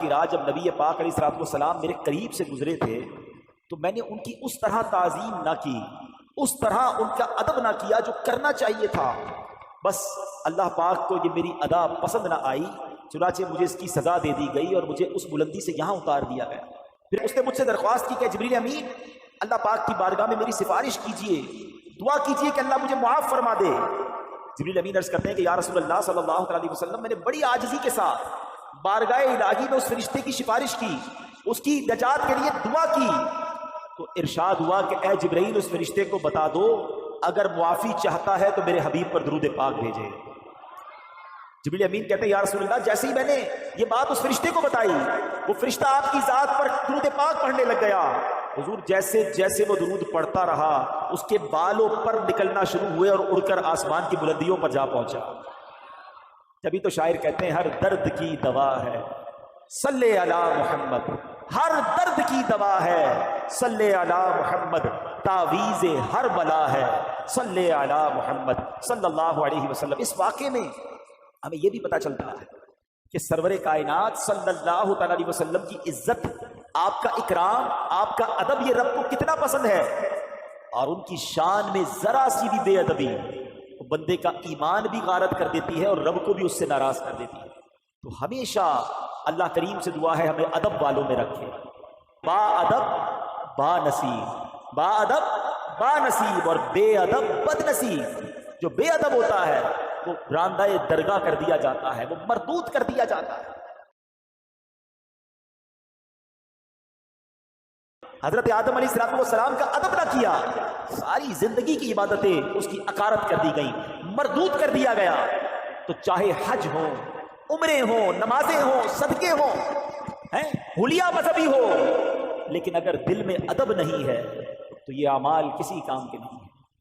کہ رات جب نبی پاک علیہ السلام میرے قریب سے گزرے تھے تو میں نے ان کی اس طرح تعظیم نہ کی، اس طرح ان کا ادب نہ کیا جو کرنا چاہیے تھا۔ بس اللہ پاک کو یہ میری ادا پسند نہ آئی، چنانچہ مجھے اس کی سزا دے دی گئی اور مجھے اس بلندی سے یہاں اتار دیا گیا۔ پھر اس نے مجھ سے درخواست کی کہ جبریل امین اللہ پاک کی بارگاہ میں میری سفارش کیجئے، دعا کیجئے کہ اللہ مجھے معاف فرما دے۔ جبریل امین عرض کرتے ہیں کہ یا رسول اللہ صلی اللہ علیہ وسلم، میں نے بڑی عاجزی کے ساتھ بارگاہ الہی میں اس فرشتے کی سفارش کی، اس کی نجات کے لیے دعا کی، تو ارشاد ہوا کہ اے جبرائیل اس فرشتے کو بتا دو اگر معافی چاہتا ہے تو میرے حبیب پر درود پاک بھیجے۔ جبریل امین کہتے ہیں یا رسول اللہ، جیسے ہی میں نے یہ بات اس فرشتے کو بتائی وہ فرشتہ آپ کی ذات پر درود پاک پڑھنے لگ گیا۔ حضور جیسے جیسے وہ درود پڑھتا رہا اس کے بالوں پر نکلنا شروع ہوئے اور اڑ کر آسمان کی بلندیوں پر جا پہنچا۔ جبھی تو شاعر کہتے ہیں ہر درد کی دوا ہے صلی علی محمد، ہر درد کی دوا ہے صلی علی محمد، تعویذ ہر بلا ہے صلی علی محمد صلی اللہ علیہ وسلم۔ اس واقعے میں ہمیں یہ بھی پتہ چلتا ہے کہ سرور کائنات صلی اللہ تعالی علیہ وسلم کی عزت، آپ کا اکرام، آپ کا ادب یہ رب کو کتنا پسند ہے، اور ان کی شان میں ذرا سی بھی بے ادبی بندے کا ایمان بھی غارت کر دیتی ہے اور رب کو بھی اس سے ناراض کر دیتی ہے۔ تو ہمیشہ اللہ کریم سے دعا ہے ہمیں ادب والوں میں رکھے، با ادب با نصیب، با ادب با نصیب، اور بے ادب بد نصیب۔ جو بے ادب ہوتا ہے وہ راندہ درگاہ کر دیا جاتا ہے، وہ مردود کر دیا جاتا ہے۔ حضرت آدم علیہ السلام کا ادب نہ کیا، ساری زندگی کی عبادتیں اس کی اکارت کر دی گئیں، مردود کر دیا گیا۔ تو چاہے حج ہو، عمرے ہوں، نمازیں ہوں، صدقے ہوں، حلیہ مذہبی ہو، لیکن اگر دل میں ادب نہیں ہے تو یہ اعمال کسی کام کے نہیں ہے۔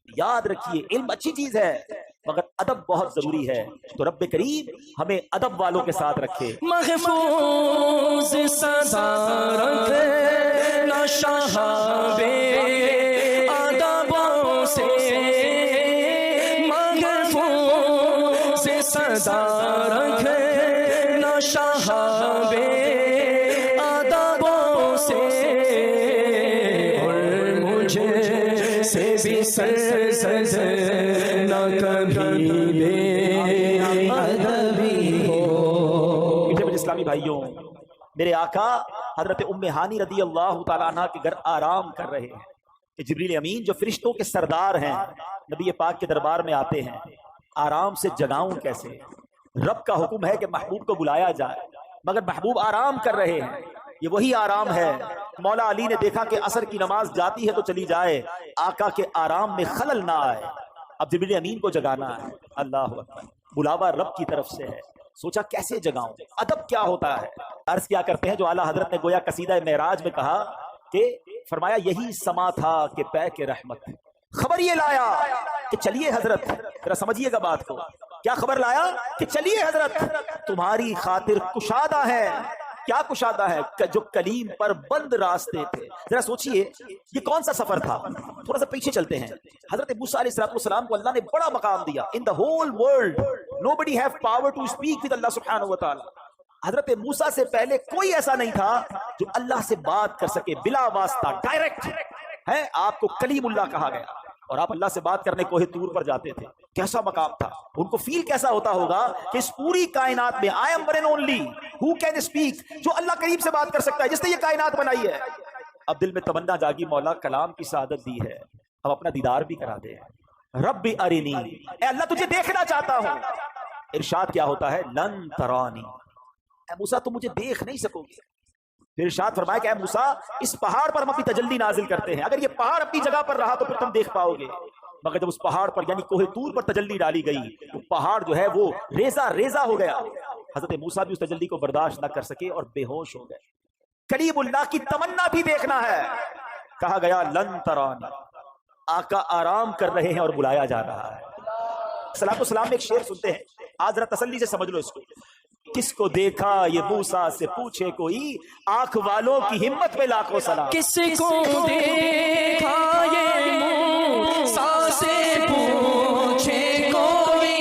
یاد رکھیے علم اچھی چیز ہے مگر ادب بہت ضروری ہے، تو رب کریم ہمیں ادب والوں کے ساتھ رکھے۔ محفوظ سزا رکھنا شہاب ادبوں سے، محفوظ سزا رکھنا شہاب ادبوں سے، اور مجھے سے بھی سرزد نہ کبھی بے ادبی ہو۔ اسلامی بھائیوں، میرے آقا حضرت ام ہانی رضی اللہ تعالیٰ عنہ کے گھر آرام کر رہے ہیں کہ جبریل امین جو فرشتوں کے سردار ہیں نبی پاک کے دربار میں آتے ہیں، آرام سے جگاؤں کیسے؟ رب کا حکم ہے کہ محبوب کو بلایا جائے مگر محبوب آرام کر رہے ہیں۔ یہ وہی آرام ہے، مولا علی نے دیکھا کہ عصر کی نماز جاتی ہے تو چلی جائے، آقا کے آرام میں خلل نہ آئے۔ اب جبریل امین کو جگانا ہے، اللہ اکبر، بلاوا رب کی طرف سے ہے۔ سوچا کیسے جگاؤں، ادب کیا ہوتا ہے؟ عرض کیا کرتے ہیں جو اعلیٰ حضرت نے گویا قصیدہ معراج میں کہا کہ فرمایا یہی سما تھا کہ پے کے رحمت، خبر یہ لایا کہ چلیے حضرت، ذرا سمجھیے گا بات کو، کیا خبر لایا کہ چلیے حضرت تمہاری خاطر کشادہ ہے۔ کیا کشادہ ہے؟ جو کلیم پر بند راستے تھے۔ ذرا سوچئے یہ کون سا سفر تھا؟ تھوڑا سا پیچھے چلتے ہیں۔ حضرت موسیٰ علیہ السلام کو اللہ نے بڑا مقام دیا، in the whole world nobody have power to speak with اللہ سبحانہ وتعالی۔ حضرت موسیٰ سے پہلے کوئی ایسا نہیں تھا جو اللہ سے بات کر سکے بلا واسطہ، ڈائریکٹ ہے۔ آپ کو کلیم اللہ کہا گیا اور آپ اللہ سے بات کرنے کوہ طور پر جاتے تھے۔ کیسا مقام تھا؟ ان کو فیل کیسا ہوتا ہوگا کہ اس پوری کائنات میں I am one and only who can speak، جو اللہ کریم سے بات کر سکتا ہے، جس نے یہ کائنات بنائی ہے۔ اب دل میں تمنا جاگی، مولا کلام کی سعادت دی ہے، اب اپنا دیدار بھی کرا دے۔ رب ارنی، اے اللہ تجھے دیکھنا چاہتا ہوں۔ ارشاد کیا ہوتا ہے؟ لن ترانی، اے موسیٰ تم مجھے دیکھ نہیں سکو گے۔ پھر ارشاد فرمایا کہ اے موسیٰ اس پہاڑ پر ہم اپنی تجلی نازل کرتے ہیں، اگر یہ پہاڑ اپنی جگہ پر رہا تو پھر تم دیکھ پاؤ گے۔ مگر جب اس پہاڑ پر یعنی کوہ طور پر تجلی ڈالی گئی، وہ پہاڑ جو ہے وہ ریزہ ریزہ ہو گیا۔ حضرت موسیٰ بھی اس تجلی کو برداشت نہ کر سکے اور بے ہوش ہو گئے۔ کلیم اللہ کی تمنا بھی دیکھنا ہے، کہا گیا لن ترانی، آقا آرام کر رہے ہیں اور بلایا جا رہا ہے۔ صلاۃ والسلام میں ایک شعر سنتے ہیں، آج ذرا تسلی سے سمجھ لو اس کو۔ کس کو دیکھا یہ موسیٰ سے پوچھے کوئی، آنکھ والوں کی ہمت پہ لاکھوں سلام۔ کس کو دیکھا یہ موسیٰ سے پوچھے کوئی،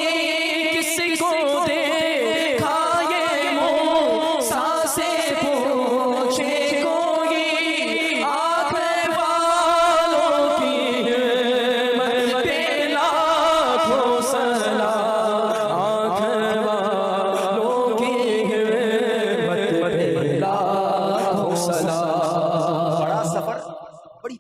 کس کو دیکھا یہ موسیٰ سے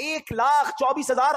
1,24,000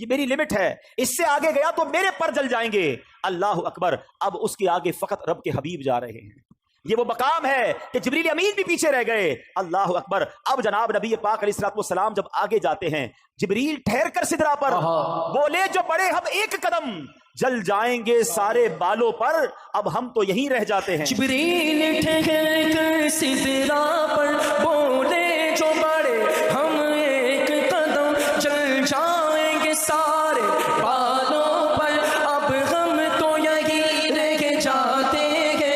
یہ میری لمٹ ہے، اس سے آگے گیا تو میرے پر جل جائیں گے۔ اللہ اکبر، اب اس کے آگے فقط رب کے حبیب جا رہے ہیں۔ یہ وہ مقام ہے کہ جبریل امین بھی پیچھے رہ گئے۔ اللہ اکبر، اب جناب نبی پاک علیہ الصلوۃ والسلام جب آگے جاتے ہیں، جبریل ٹھہر کر سدرا پر بولے جو بڑے ہم ایک قدم، جل جائیں گے سارے بالوں پر، اب ہم تو یہیں رہ جاتے ہیں۔ جبریل ٹھہر کر سدرا پر بولے جو بڑے ہم ایک قدم، چل جائیں گے سارے بالوں پر، اب ہم تو یہی رہ جاتے ہیں۔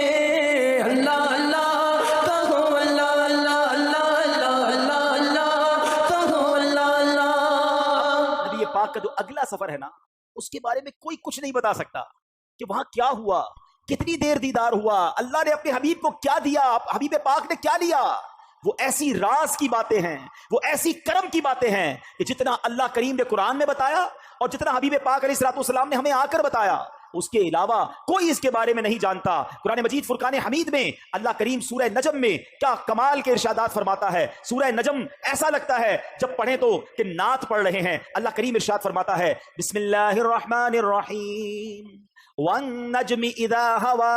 اللہ اللہ کہو، اللہ اللہ اللہ اللہ اللہ اللہ کہو، اللہ اللہ۔ نبی پاک کا جو اگلا سفر ہے نا، اس کے بارے میں کوئی کچھ نہیں بتا سکتا کہ وہاں کیا ہوا، کتنی دیر دیدار ہوا، اللہ نے اپنے حبیب کو کیا دیا، حبیب پاک نے کیا لیا۔ وہ ایسی راز کی باتیں ہیں، وہ ایسی کرم کی باتیں ہیں کہ جتنا اللہ کریم نے قرآن میں بتایا اور جتنا حبیب پاک علیہ الصلوۃ والسلام نے ہمیں آ کر بتایا، اس کے علاوہ کوئی اس کے بارے میں نہیں جانتا۔ قرآن مجید فرقان حمید میں اللہ کریم سورہ نجم میں کیا کمال کے ارشادات فرماتا ہے۔ سورہ نجم ایسا لگتا ہے جب پڑھیں تو کہ نعت پڑھ رہے ہیں۔ اللہ کریم ارشاد فرماتا ہے، بسم اللہ الرحمن الرحیم، والنجم اذا ہوا،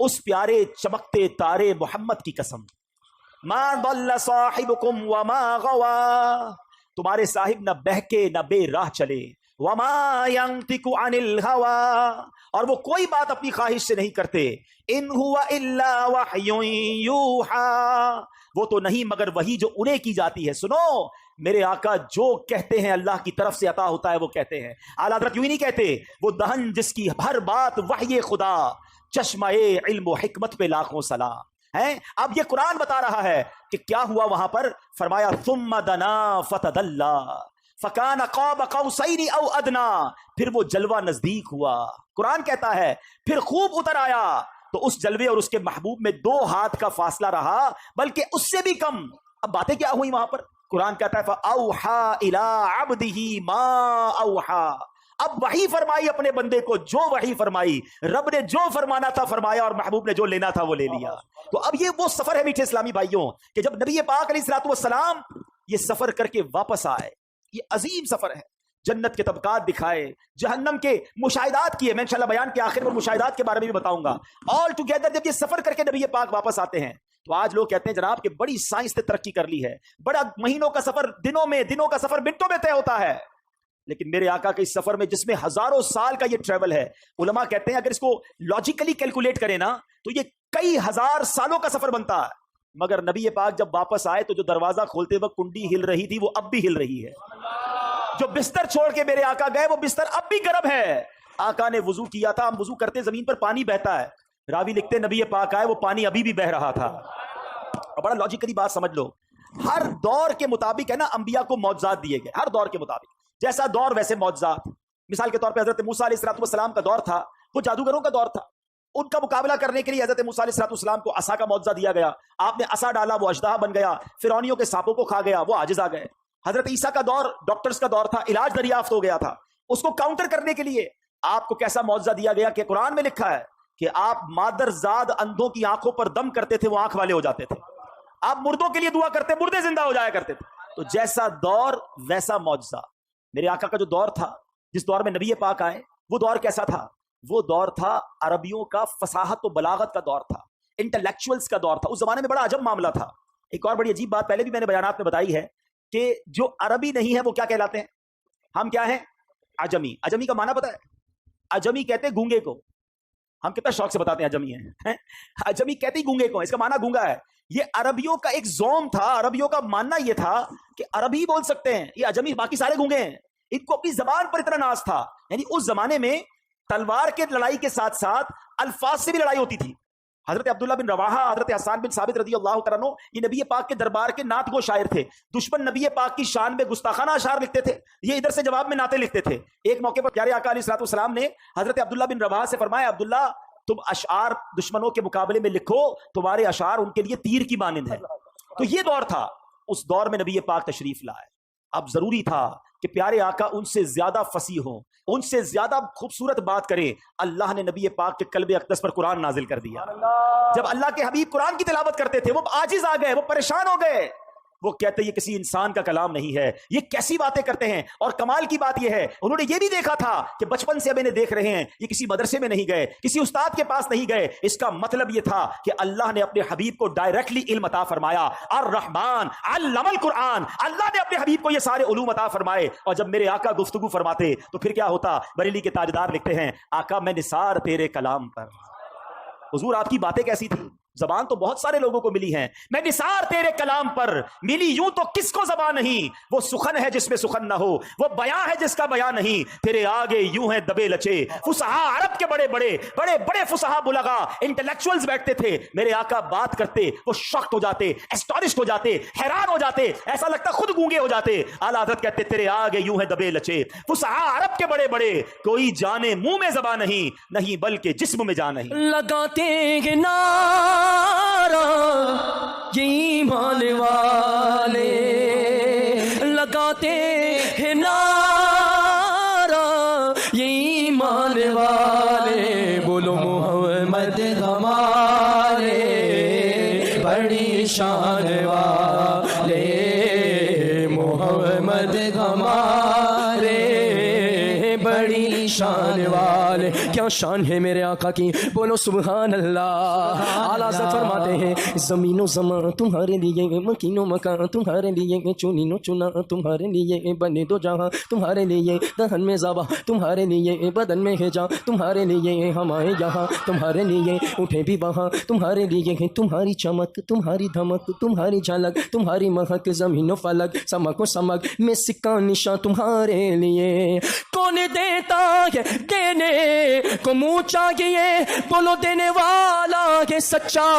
اس پیارے چمکتے تارے محمد کی قسم، ما ضل صاحبکم وما غوا، تمہارے صاحب نہ بہکے نہ بے راہ چلے، وما ينطق عن الهوى، اور وہ کوئی بات اپنی خواہش سے نہیں کرتے، ان هو الا وحی یوحى، وہ تو نہیں مگر وہی جو انہیں کی جاتی ہے۔ سنو، میرے آقا جو کہتے ہیں اللہ کی طرف سے عطا ہوتا ہے وہ کہتے ہیں۔ اعلیٰ حضرت یوں ہی نہیں کہتے، وہ دہن جس کی ہر بات وحی خدا، چشمہ علم و حکمت پہ لاکھوں سلام ہے۔ اب یہ قرآن بتا رہا ہے کہ کیا ہوا وہاں پر، فرمایا ثم دنا فتدلا فکان قاب قوسین او ادنا، پھر وہ جلوہ نزدیک ہوا۔ قرآن کہتا ہے پھر خوب اتر آیا، تو اس جلوے اور اس کے محبوب میں 2 ہاتھ کا فاصلہ رہا، بلکہ اس سے بھی کم۔ اب باتیں کیا ہوئی وہاں پر؟ قرآن کہتا ہے فَأَوْحَا إِلَىٰ عَبْدِهِ مَا أَوْحَا، اب وحی فرمائی اپنے بندے کو جو وحی فرمائی، رب نے جو فرمانا تھا فرمایا اور محبوب نے جو لینا تھا وہ لے لیا۔ تو اب یہ وہ سفر ہے میٹھے اسلامی بھائیوں کہ جب نبی پاک علیہ الصلوۃ والسلام یہ سفر کر کے واپس آئے، یہ عظیم سفر ہے، جنت کے طبقات دکھائے، جہنم کے مشاہدات کیے۔ میں انشاءاللہ بیان کے آخر میں مشاہدات کے بارے میں بھی بتاؤں گا۔ آل ٹوگیدر جب یہ سفر کر کے نبی پاک واپس آتے ہیں تو آج لوگ کہتے ہیں جناب کہ بڑی سائنس نے ترقی کر لی ہے، بڑا مہینوں کا سفر دنوں میں، دنوں کا سفر منٹوں میں طے ہوتا ہے۔ لیکن میرے آقا کے اس سفر میں جس میں ہزاروں سال کا یہ ٹریول ہے، علماء کہتے ہیں اگر اس کو لاجیکلی کیلکولیٹ کریں نا تو یہ کئی ہزار سالوں کا سفر بنتا ہے۔ مگر نبی پاک جب واپس آئے تو جو دروازہ کھولتے وقت کنڈی ہل رہی تھی وہ اب بھی ہل رہی ہے، جو بستر چھوڑ کے میرے آقا گئے وہ بستر اب بھی گرم ہے۔ آقا نے وضو کیا تھا، ہم وضو کرتے زمین پر پانی بہتا ہے، راوی لکھتے نبی پاک آئے وہ پانی ابھی بھی بہ رہا تھا۔ اور بڑا لاجیکلی بات سمجھ لو، ہر دور کے مطابق ہے نا انبیاء کو معجزات دیے گئے، ہر دور کے مطابق، جیسا دور ویسے معجزات۔ مثال کے طور پہ حضرت موسیٰ علیہ السلام کا دور تھا، وہ جادوگروں کا دور تھا، ان کا مقابلہ کرنے کے لیے حضرت موسیٰ علیہ السلام کو عصا کا معجزہ دیا گیا، آپ نے عصا ڈالا وہ اژدہا بن گیا، فرعونیوں کے سانپوں کو کھا گیا، وہ عاجز آ گئے۔ حضرت عیسیٰ کا دور ڈاکٹرز کا دور تھا، علاج دریافت ہو گیا تھا، اس کو کاؤنٹر کرنے کے لیے آپ کو کیسا معجزہ دیا گیا کہ قرآن میں لکھا ہے کہ آپ مادر زاد اندھوں کی آنکھوں پر دم کرتے تھے، وہ آنکھ والے ہو جاتے تھے، آپ مردوں کے لیے دعا کرتے، مردے زندہ ہو جایا کرتے تھے۔ تو جیسا دور ویسا معجزہ۔ میرے آقا کا جو دور تھا، جس دور میں نبی پاک آئے، وہ دور کیسا تھا؟ وہ دور تھا عربیوں کا فصاحت و بلاغت کا دور تھا، انٹلیکچوئلز کا دور تھا۔ اس زمانے میں بڑا عجب معاملہ تھا۔ ایک اور بڑی عجیب بات پہلے بھی میں نے بیانات میں بتائی ہے کہ جو عربی نہیں ہے وہ کیا کہلاتے ہیں؟ ہم کیا ہیں؟ عجمی۔ عجمی کا معنی پتہ ہے؟ عجمی کہتے ہیں گونگے کو، ہم کتنا شوق سے بتاتے ہیں عجمی ہیں، عجمی کہتے ہی گونگے کو، اس کا معنی گونگا ہے۔ یہ عربیوں کا ایک زوم تھا، عربیوں کا ماننا یہ تھا کہ عربی بول سکتے ہیں، یہ عجمی باقی سارے گونگے ہیں۔ ان کو اپنی زبان پر اتنا ناز تھا، یعنی اس زمانے میں تلوار کے لڑائی کے ساتھ ساتھ الفاظ سے بھی لڑائی ہوتی تھی۔ حضرت عبداللہ بن رواحہ، حضرت حسان بن ثابت رضی اللہ تعالیٰ عنہ، یہ نبی پاک کے دربار کے نعت گو شاعر تھے، دشمن نبی پاک کی شان میں گستاخانہ اشعار لکھتے تھے، یہ ادھر سے جواب میں نعتیں لکھتے تھے۔ ایک موقع پر پیارے آقا علیہ الصلوۃ والسلام نے حضرت عبداللہ بن رواحہ سے فرمایا، عبداللہ تم اشعار دشمنوں کے مقابلے میں لکھو، تمہارے اشعار ان کے لیے تیر کی مانند ہے۔ تو یہ دور تھا، اس دور میں نبی پاک تشریف لائے۔ اب ضروری تھا کہ پیارے آقا ان سے زیادہ فصیح ہوں، ان سے زیادہ خوبصورت بات کریں۔ اللہ نے نبی پاک کے قلب اقدس پر قرآن نازل کر دیا۔ جب اللہ کے حبیب قرآن کی تلاوت کرتے تھے وہ عاجز آ گئے، وہ پریشان ہو گئے۔ وہ کہتے یہ کسی انسان کا کلام نہیں ہے، یہ کیسی باتیں کرتے ہیں. اور کمال کی بات یہ ہے انہوں نے یہ بھی دیکھا تھا کہ بچپن سے اب انہیں دیکھ رہے ہیں یہ کسی مدرسے میں نہیں گئے، کسی استاد کے پاس نہیں گئے. اس کا مطلب یہ تھا کہ اللہ نے اپنے حبیب کو ڈائریکٹلی علم عطا فرمایا. الرحمن علم القرآن، اللہ نے اپنے حبیب کو یہ سارے علوم عطا فرمائے. اور جب میرے آقا گفتگو فرماتے تو پھر کیا ہوتا؟ بریلی کے تاجدار لکھتے ہیں آقا میں نثار تیرے کلام پر. حضور آپ کی باتیں کیسی تھی؟ زبان تو بہت سارے لوگوں کو ملی ہیں، میں نثار تیرے کلام پر ملی یوں تو کس کو زبان نہیں. وہ سخن ہے جس میں سخن نہ ہو، وہ بیان ہے جس کا بیان نہیں. تیرے آگے یوں ہے دبے لچے فصحا عرب کے بڑے بڑے بڑے بڑے فصحا بلغا انٹلیکچوئلز بیٹھتے تھے. میرے آقا بات کرتے وہ شاکڈ ہو جاتے، اسٹونشڈ ہو جاتے، حیران ہو جاتے، ایسا لگتا خود گونگے ہو جاتے. اعلیٰ حضرت کہتے تیرے آگے یوں ہے دبے لچے فصحا عرب کے بڑے بڑے، کوئی جانے منہ میں زبان نہیں، نہیں بلکہ جسم میں جان نہیں. لگاتے ہیں نعرہ یہ ایمان والے، لگاتے ہیں نعرہ یہ ایمان والے. بولو محمد ہمارے بڑی شان والے، محمد ہمارے بڑی شان والے. کیا شان ہے میرے آقا کی، بولو سبحان اللہ. اعلیٰ حضرت فرماتے ہیں زمین و زمان تمہارے لیے، مکین و مکان تمہارے لیے، چنین و چنا تمہارے لیے، بنے دو جہاں تمہارے لیے، دہن میں زبا تمہارے لیے، بدن میں ہے جاں تمہارے لیے، ہم آئے یہاں تمہارے لیے، اٹھے بھی وہاں تمہارے لیے. تمہاری چمک تمہاری دھمک تمہاری جھلک تمہاری مہک، زمین و فلک سمک و سمک میں سکہ نشاں تمہارے لیے. کون دیتا ہے دینے کو منہ چاہیے، بولو دینے والا ہے سچا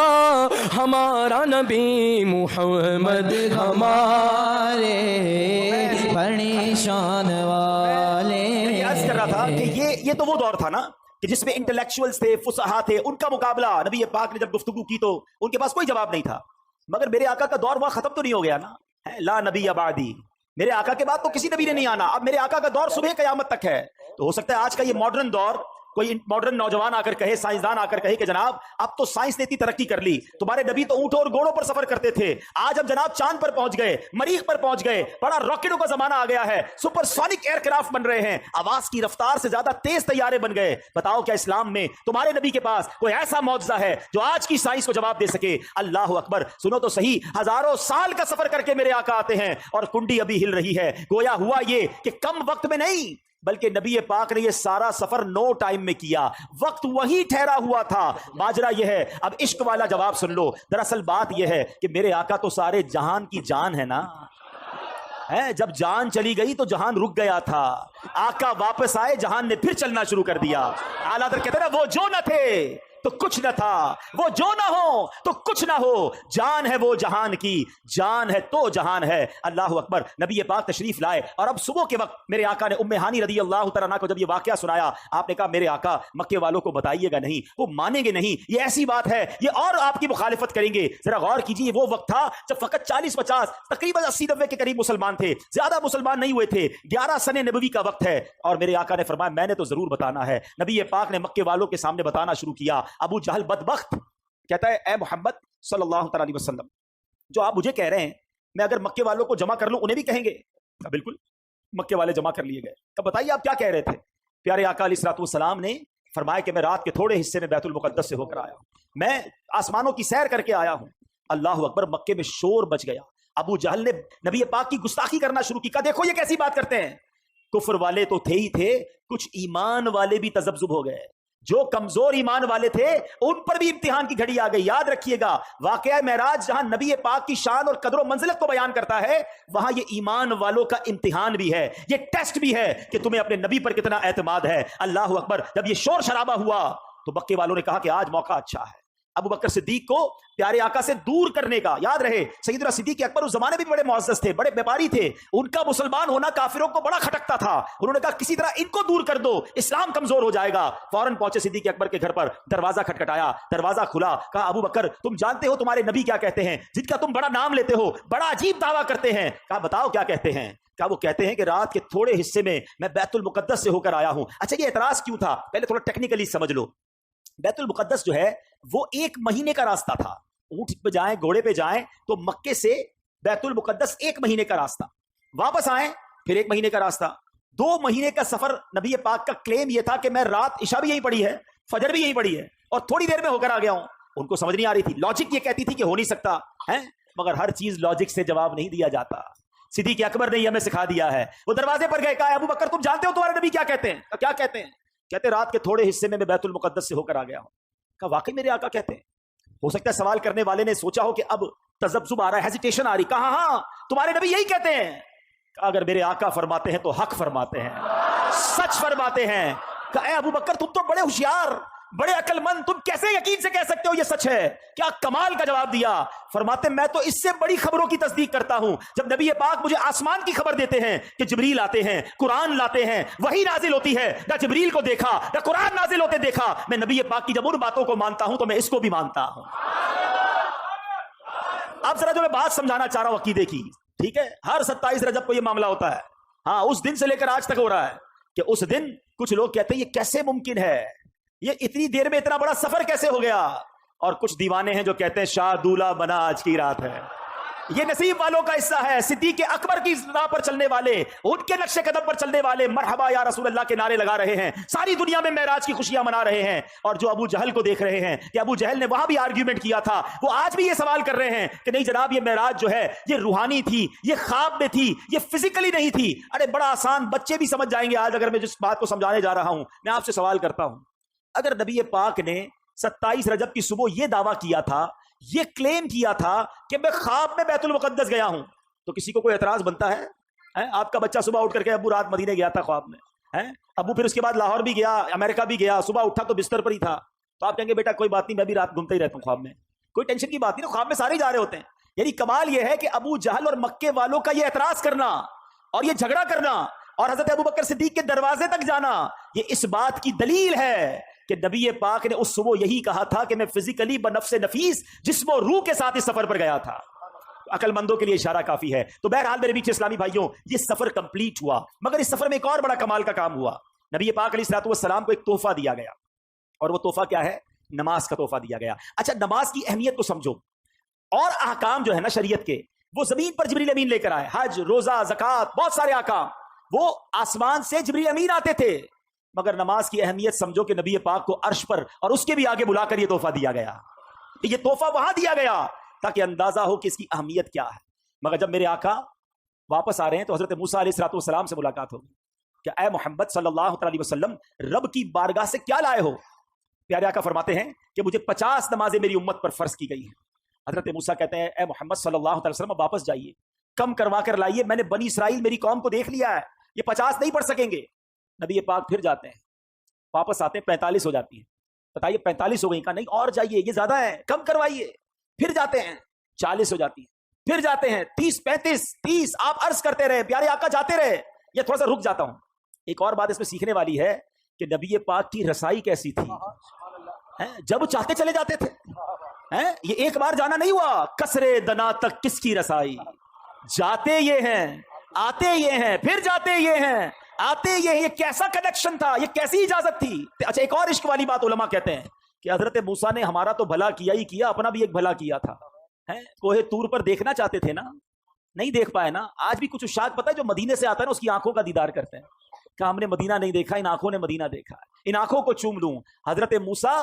ہمارا نبی محمد ہمارے بڑی شان والے. میں عرض کر رہا تھا کہ یہ تو وہ دور تھا نا کہ جس میں انٹلیکچوئلز تھے، فصحا تھے، ان کا مقابلہ نبی پاک نے جب گفتگو کی تو ان کے پاس کوئی جواب نہیں تھا. مگر میرے آقا کا دور وہاں ختم تو نہیں ہو گیا نا. لا نبی بعدی، میرے آقا کے بعد تو کسی نبی نے نہیں آنا. اب میرے آقا کا دور صبح قیامت تک ہے. تو ہو سکتا ہے آج کا یہ ماڈرن دور کوئی ماڈرن نوجوان آ کر کہے، سائنسدان آ کر کہے کہ جناب اب تو سائنس نے اتنی ترقی کر لی، تمہارے نبی تو اونٹوں اور گھوڑوں پر سفر کرتے تھے، آج ہم جناب چاند پر پہنچ گئے، مریخ پر پہنچ گئے، بڑا راکٹوں کا زمانہ آ گیا ہے، سپر سونک ایئر کرافٹ بن رہے ہیں، آواز کی رفتار سے زیادہ تیز طیارے بن گئے. بتاؤ کیا اسلام میں تمہارے نبی کے پاس کوئی ایسا معجزہ ہے جو آج کی سائنس کو جواب دے سکے؟ اللہ اکبر. سنو تو صحیح، ہزاروں سال کا سفر کر کے میرے آقا آتے ہیں اور کنڈی ابھی ہل رہی ہے. گویا ہوا یہ کہ کم وقت میں نہیں بلکہ نبی پاک نے یہ سارا سفر 9 ٹائم میں کیا، وقت وہی ٹھہرا ہوا تھا. ماجرا یہ ہے، اب عشق والا جواب سن لو. دراصل بات یہ ہے کہ میرے آقا تو سارے جہان کی جان ہے نا. جب جان چلی گئی تو جہان رک گیا تھا، آقا واپس آئے جہان نے پھر چلنا شروع کر دیا. اعلیٰ حضرت کہتے ہیں نا وہ جو نہ تھے تو کچھ نہ تھا، وہ جو نہ ہو تو کچھ نہ ہو، جان ہے وہ جہان کی، جان ہے تو جہان ہے. اللہ اکبر. نبی پاک تشریف لائے اور اب صبح کے وقت میرے آقا نے ام ہانی رضی اللہ تعالیٰ عنہا کو جب یہ واقعہ سنایا، آپ نے کہا میرے آقا مکے والوں کو بتائیے گا نہیں، وہ مانیں گے نہیں، یہ ایسی بات ہے یہ اور آپ کی مخالفت کریں گے. ذرا غور کیجیے، وہ وقت تھا جب فقط 40-50 تقریباً 80-90 کے قریب مسلمان تھے، زیادہ مسلمان نہیں ہوئے تھے. 11 سن نبوی کا وقت ہے اور میرے آقا نے فرمایا میں نے تو ضرور بتانا ہے. نبی پاک نے مکے والوں کے سامنے بتانا شروع کیا. ابو جہل بدبخت کہتا ہے اے محمد صلی اللہ تعالی علیہ وسلم، جو آپ مجھے کہہ رہے ہیں میں اگر مکے والوں کو جمع کر لوں انہیں بھی کہیں گے؟ بالکل. مکے والے جمع کر لیے گئے. تو بتائیے آپ کیا کہہ رہے تھے؟ پیارے آقا علیہ الصلوۃ والسلام نے فرمایا کہ میں رات کے تھوڑے حصے میں بیت المقدس سے ہو کر آیا ہوں، میں آسمانوں کی سیر کر کے آیا ہوں. اللہ اکبر. مکے میں شور بچ گیا. ابو جہل نے نبی پاک کی گستاخی کرنا شروع کی. کہا دیکھو یہ کیسی بات کرتے ہیں. کفر والے تو تھے ہی تھے، کچھ ایمان والے بھی تذبذب ہو گئے. جو کمزور ایمان والے تھے ان پر بھی امتحان کی گھڑی آ گئی. یاد رکھیے گا واقعہ معراج جہاں نبی پاک کی شان اور قدر و منزلت کو بیان کرتا ہے، وہاں یہ ایمان والوں کا امتحان بھی ہے، یہ ٹیسٹ بھی ہے کہ تمہیں اپنے نبی پر کتنا اعتماد ہے. اللہ اکبر. جب یہ شور شرابہ ہوا تو مکے والوں نے کہا کہ آج موقع اچھا ہے ابو بکر صدیق کو پیارے آقا سے دور کرنے کا. یاد رہے سیدنا صدیق اکبر اس زمانے میں بھی بڑے معزز تھے، بڑے بیپاری تھے، ان کا مسلمان ہونا کافروں کو بڑا کھٹکتا تھا. انہوں نے کہا کسی طرح ان کو دور کر دو، اسلام کمزور ہو جائے گا. فوراً پہنچے صدیق اکبر کے گھر پر، دروازہ کھٹکھٹایا، دروازہ کھلا. کہا ابو بکر تم جانتے ہو تمہارے نبی کیا کہتے ہیں جن کا تم بڑا نام لیتے ہو، بڑا عجیب دعویٰ کرتے ہیں. کہا بتاؤ کیا کہتے ہیں؟ کیا وہ کہتے ہیں کہ رات کے تھوڑے حصے میں میں بیت المقدس سے ہو کر آیا ہوں. اچھا یہ اعتراض کیوں تھا؟ پہلے تھوڑا ٹیکنیکلی سمجھ لو. بیت المقدس جو ہے وہ 1 مہینے کا راستہ تھا. اونٹ پہ جائیں گھوڑے پہ جائیں تو مکے سے بیت المقدس 1 مہینے کا راستہ, واپس آئیں پھر 1 مہینے کا راستہ, 2 مہینے کا سفر. نبی پاک کا کلیم یہ تھا کہ میں رات عشاء بھی یہیں پڑھی ہے, فجر بھی یہیں پڑھی ہے, اور تھوڑی دیر میں ہو کر آ گیا ہوں. ان کو سمجھ نہیں آ رہی تھی, لاجک یہ کہتی تھی کہ ہو نہیں سکتا ہے, مگر ہر چیز لاجک سے جواب نہیں دیا جاتا. صدیق اکبر نے یہ ہمیں سکھا دیا ہے. وہ دروازے پر گئے, کہا ابو بکر تم جانتے ہو تمہارے نبی کیا کہتے ہیں؟ کیا کہتے ہیں؟ کہتے رات کے تھوڑے حصے میں بیت المقدس سے ہو کر آ گیا ہوں. کہا واقعی میرے آقا کہتے ہیں؟ ہو سکتا ہے سوال کرنے والے نے سوچا ہو کہ اب تذبذب آ رہا ہے, ہیزیٹیشن آ رہی. کہا ہاں تمہارے نبی یہی کہتے ہیں. اگر میرے آقا فرماتے ہیں تو حق فرماتے ہیں, سچ فرماتے ہیں. کہ اے ابو بکر تم تو بڑے ہوشیار, بڑے عقل مند, تم کیسے یقین سے کہہ سکتے ہو یہ سچ ہے؟ کیا کمال کا جواب دیا. فرماتے میں تو اس سے بڑی خبروں کی تصدیق کرتا ہوں. جب نبی پاک مجھے آسمان کی خبر دیتے ہیں کہ جبریل آتے ہیں, قرآن لاتے ہیں, وحی نازل ہوتی ہے, نہ جبریل کو دیکھا نہ قرآن نازل ہوتے دیکھا, میں نبی پاک کی جب ان باتوں کو مانتا ہوں تو میں اس کو بھی مانتا ہوں. اب ذرا جو میں بات سمجھانا چاہ رہا ہوں عقیدے کی, ٹھیک ہے, ہر 27 رجب کو یہ معاملہ ہوتا ہے. ہاں اس دن سے لے کر آج تک ہو رہا ہے کہ اس دن کچھ لوگ کہتے ہیں یہ کیسے ممکن ہے, یہ اتنی دیر میں اتنا بڑا سفر کیسے ہو گیا. اور کچھ دیوانے ہیں جو کہتے ہیں شاہ دولہ بنا آج کی رات ہے. یہ نصیب والوں کا حصہ ہے. صدیق اکبر کی راہ پر چلنے والے, ان کے نقش قدم پر چلنے والے مرحبا یا رسول اللہ کے نعرے لگا رہے ہیں, ساری دنیا میں معراج کی خوشیاں منا رہے ہیں. اور جو ابو جہل کو دیکھ رہے ہیں کہ ابو جہل نے وہاں بھی آرگیومنٹ کیا تھا, وہ آج بھی یہ سوال کر رہے ہیں کہ نہیں جناب یہ معراج جو ہے یہ روحانی تھی, یہ خواب میں تھی, یہ فزیکلی نہیں تھی. ارے بڑا آسان, بچے بھی سمجھ جائیں گے آج اگر میں جس بات کو سمجھانے جا رہا ہوں. میں آپ سے سوال کرتا ہوں, اگر نبی پاک نے 27 رجب کی صبح یہ دعویٰ کیا تھا, یہ کلیم کیا تھا کہ میں خواب میں بیت المقدس گیا ہوں, تو کسی کو کوئی اعتراض بنتا ہے؟ آپ کا بچہ صبح اٹھ کر کے ابو رات مدینے گیا تھا خواب میں, ابو پھر اس کے بعد لاہور بھی گیا, امریکہ بھی گیا, صبح اٹھا تو بستر پر ہی تھا, تو آپ کہیں گے بیٹا کوئی بات نہیں, میں بھی رات گھومتا ہی رہتا ہوں خواب میں, کوئی ٹینشن کی بات نہیں, خواب میں سارے جا رہے ہوتے ہیں. یعنی کمال یہ ہے کہ ابو جہل اور مکے والوں کا یہ اعتراض کرنا اور یہ جھگڑا کرنا اور حضرت ابو بکر صدیق کے دروازے تک جانا, یہ اس بات کی دلیل ہے کہ نبی پاک نے اس صبح یہی کہا تھا کہ میں فزیکلی بنفس نفیس جسم و روح کے ساتھ اس سفر پر گیا تھا. عقل مندوں کے لیے اشارہ کافی ہے. تو بہرحال میرے بیچ اسلامی بھائیوں, یہ سفر کمپلیٹ ہوا, مگر اس سفر میں ایک اور بڑا کمال کا کام ہوا. نبی پاک علیہ الصلوۃ والسلام کو ایک تحفہ دیا گیا, اور وہ تحفہ کیا ہے؟ نماز کا تحفہ دیا گیا. اچھا نماز کی اہمیت کو سمجھو, اور احکام جو ہے نا شریعت کے, وہ زمین پر جبریل امین لے کر آئے. حج, روزہ, زکات, بہت سارے احکام وہ آسمان سے جبریل امین آتے تھے, مگر نماز کی اہمیت سمجھو کہ نبی پاک کو عرش پر اور اس کے بھی آگے بلا کر یہ تحفہ دیا گیا. یہ تحفہ وہاں دیا گیا تاکہ اندازہ ہو کہ اس کی اہمیت کیا ہے. مگر جب میرے آقا واپس آ رہے ہیں تو حضرت موسیٰ علیہ الصلوۃ والسلام سے ملاقات ہوگی کہ اے محمد صلی اللہ علیہ وسلم, رب کی بارگاہ سے کیا لائے ہو؟ پیارے آقا فرماتے ہیں کہ مجھے 50 نمازیں میری امت پر فرض کی گئی ہیں. حضرت موسیٰ کہتے ہیں اے محمد صلی اللہ علیہ وسلم واپس جائیے, کم کروا کر لائیے, میں نے بنی اسرائیل میری قوم کو دیکھ لیا ہے, یہ 50 نہیں پڑھ سکیں گے. نبی پاک پھر جاتے ہیں, واپس آتے ہیں, 45 ہو جاتی ہیں. بتائیے 45 ہو گئی, کہا نہیں اور جائیے, یہ زیادہ ہے, کم کروائیے. پھر جاتے ہیں, 40 ہو جاتی ہیں. پھر جاتے ہیں 30, 35, 30. آپ عرض کرتے رہے, پیارے آقا جاتے رہے. یہ تھوڑا سا رک جاتا ہوں. ایک اور بات اس میں سیکھنے والی ہے کہ نبی پاک کی رسائی کیسی تھی. جب چاہتے چلے جاتے تھے, یہ ایک بار جانا نہیں ہوا. کسرے دنا تک کس کی رسائی, جاتے یہ ہیں, آتے یہ ہیں, پھر جاتے یہ ہیں, آتے یہ کیسا کنیکشن تھا, یہ کیسی اجازت تھی. اچھا ایک اور عشق والی بات علماء کہتے ہیں کہ حضرت موسیٰ نے ہمارا تو بھلا کیا ہی کیا, اپنا بھی ایک بھلا کیا تھا. کوہ طور پر دیکھنا چاہتے تھے نا, نہیں دیکھ پائے نا. آج بھی کچھ اشاق پتہ ہے جو مدینے سے آتا ہے نا, اس کی آنکھوں کا دیدار کرتے ہیں کہ ہم نے مدینہ نہیں دیکھا, ان آنکھوں نے مدینہ دیکھا, ان آنکھوں کو چوم لوں. حضرت موسیٰ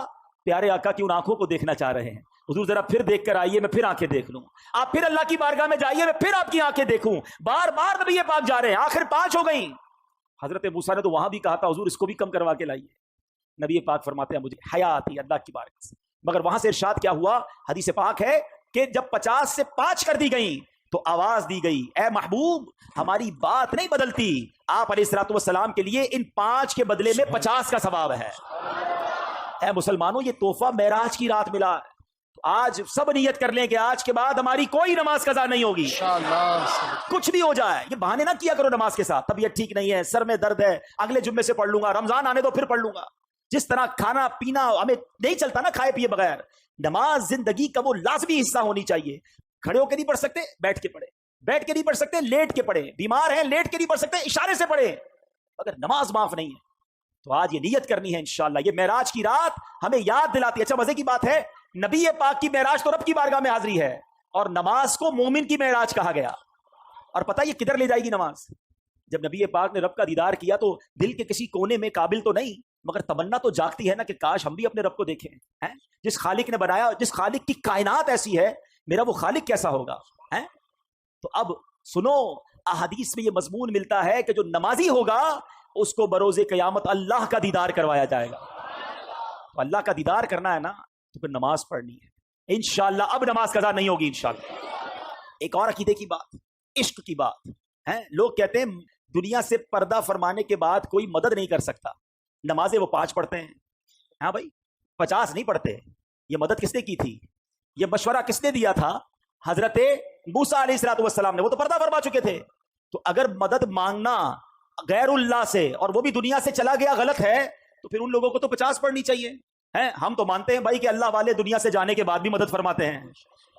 پیارے آقا کی ان آنکھوں کو دیکھنا چاہ رہے ہیں. حضور ذرا پھر دیکھ کر آئیے, میں پھر آنکھیں دیکھ لوں. آپ پھر اللہ کی بارگاہ میں جائیے, میں پھر آپ کی آنکھیں دیکھوں. بار بار نبی پاک جا رہے ہیں, آخر 5 ہو گئیں. حضرت موسیٰ نے تو وہاں بھی کہا تھا حضور اس کو بھی کم کروا کے لائیے. نبی پاک فرماتے ہیں مجھے حیا آتی ہے اللہ کی بارگاہ سے. مگر وہاں سے ارشاد کیا ہوا, حدیث پاک ہے کہ جب 50 سے 5 کر دی گئیں تو آواز دی گئی, اے محبوب ہماری بات نہیں بدلتی, آپ علیہ الصلوۃ والسلام کے لیے ان 5 کے بدلے میں 50 کا ثواب ہے. اے مسلمانوں, یہ تحفہ معراج کی رات ملا. آج سب نیت کر لیں کہ آج کے بعد ہماری کوئی نماز قضا نہیں ہوگی, کچھ بھی ہو جائے. یہ بہانے نہ کیا کرو نماز کے ساتھ, طبیعت ٹھیک نہیں ہے, سر میں درد ہے, اگلے جمعے سے پڑھ لوں گا, رمضان آنے دو پھر پڑھ لوں گا. جس طرح کھانا پینا ہمیں نہیں چلتا نا کھائے پیے بغیر, نماز زندگی کا وہ لازمی حصہ ہونی چاہیے. کھڑے ہو کے نہیں پڑھ سکتے, بیٹھ کے پڑھے, بیٹھ کے نہیں پڑھ سکتے, لیٹ کے پڑھے, بیمار ہیں لیٹ کے نہیں پڑھ سکتے, اشارے سے پڑھے. اگر نماز معاف نہیں ہے تو آج یہ نیت کرنی ہے انشاءاللہ. یہ معراج کی رات ہمیں یاد دلاتی ہے. اچھا مزے کی بات ہے, نبی پاک کی معراج تو رب کی بارگاہ میں حاضری ہے, اور نماز کو مومن کی معراج کہا گیا. اور پتہ یہ کدھر لے جائے گی نماز؟ جب نبی پاک نے رب کا دیدار کیا تو دل کے کسی کونے میں قابل تو نہیں مگر تمنا تو جاگتی ہے نا کہ کاش ہم بھی اپنے رب کو دیکھیں. جس خالق نے بنایا، جس خالق کی کائنات ایسی ہے، میرا وہ خالق کیسا ہوگا. تو اب سنو، احادیث میں یہ مضمون ملتا ہے کہ جو نمازی ہوگا اس کو بروز قیامت اللہ کا دیدار کروایا جائے گا. تو اللہ کا دیدار کرنا ہے نا تو پھر نماز پڑھنی ہے انشاءاللہ. اب نماز قضا نہیں ہوگی انشاءاللہ. ایک اور عقیدے کی بات، عشق کی بات ہے. لوگ کہتے ہیں دنیا سے پردہ فرمانے کے بعد کوئی مدد نہیں کر سکتا. نمازیں وہ 5 پڑھتے ہیں. ہاں بھائی 50 نہیں پڑھتے. یہ مدد کس نے کی تھی؟ یہ مشورہ کس نے دیا تھا؟ حضرت موسیٰ علیہ السلام نے. وہ تو پردہ فرما چکے تھے. تو اگر مدد مانگنا غیر اللہ سے اور وہ بھی دنیا سے چلا گیا غلط ہے تو پھر ان لوگوں کو تو 50 پڑھنی چاہیے. ہم تو مانتے ہیں بھائی کہ اللہ والے دنیا سے جانے کے بعد بھی مدد فرماتے ہیں.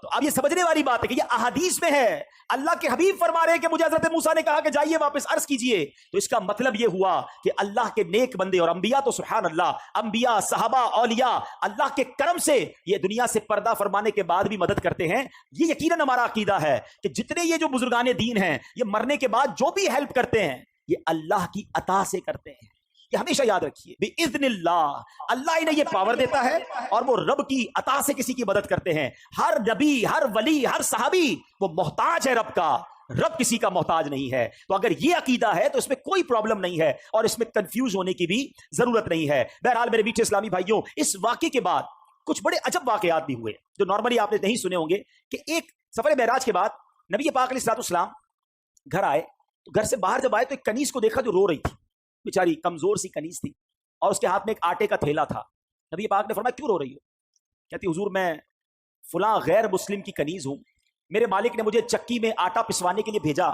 تو اب یہ سمجھنے والی بات ہے کہ یہ احادیث میں ہے. اللہ کے حبیب فرما رہے ہیں کہ مجھے حضرت موسیٰ نے کہا کہ جائیے واپس عرض کیجئے. تو اس کا مطلب یہ ہوا کہ اللہ کے نیک بندے اور انبیاء تو سبحان اللہ، انبیاء، صحابہ، اولیاء اللہ کے کرم سے یہ دنیا سے پردہ فرمانے کے بعد بھی مدد کرتے ہیں. یہ یقیناً ہمارا عقیدہ ہے کہ جتنے یہ جو بزرگان دین ہیں یہ مرنے کے بعد جو بھی ہیلپ کرتے ہیں یہ اللہ کی عطا سے کرتے ہیں. یہ ہمیشہ یاد رکھیے، بِإِذْنِ اللہ، اللہ انہیں یہ پاور دیتا ہے اور وہ رب کی عطا سے کسی کی مدد کرتے ہیں. ہر نبی، ہر ولی، ہر صحابی وہ محتاج ہے رب کا، رب کسی کا محتاج نہیں ہے. تو اگر یہ عقیدہ ہے تو اس میں کوئی پرابلم نہیں ہے اور اس میں کنفیوز ہونے کی بھی ضرورت نہیں ہے. بہرحال میرے میٹھے اسلامی بھائیوں، اس واقعے کے بعد کچھ بڑے عجب واقعات بھی ہوئے جو نارملی آپ نے نہیں سنے ہوں گے. کہ ایک سفر معراج کے بعد نبی پاک علیہ السلام گھر آئے تو گھر سے باہر جب آئے تو ایک کنیز کو دیکھا جو رو رہی تھی. بیچاری کمزور سی کنیز تھی اور اس کے ہاتھ میں ایک آٹے کا تھیلا تھا. نبی پاک نے فرمایا کیوں رو رہی ہو؟ کہتی حضور میں فلاں غیر مسلم کی کنیز ہوں، میرے مالک نے مجھے چکی میں آٹا پسوانے کے لیے بھیجا،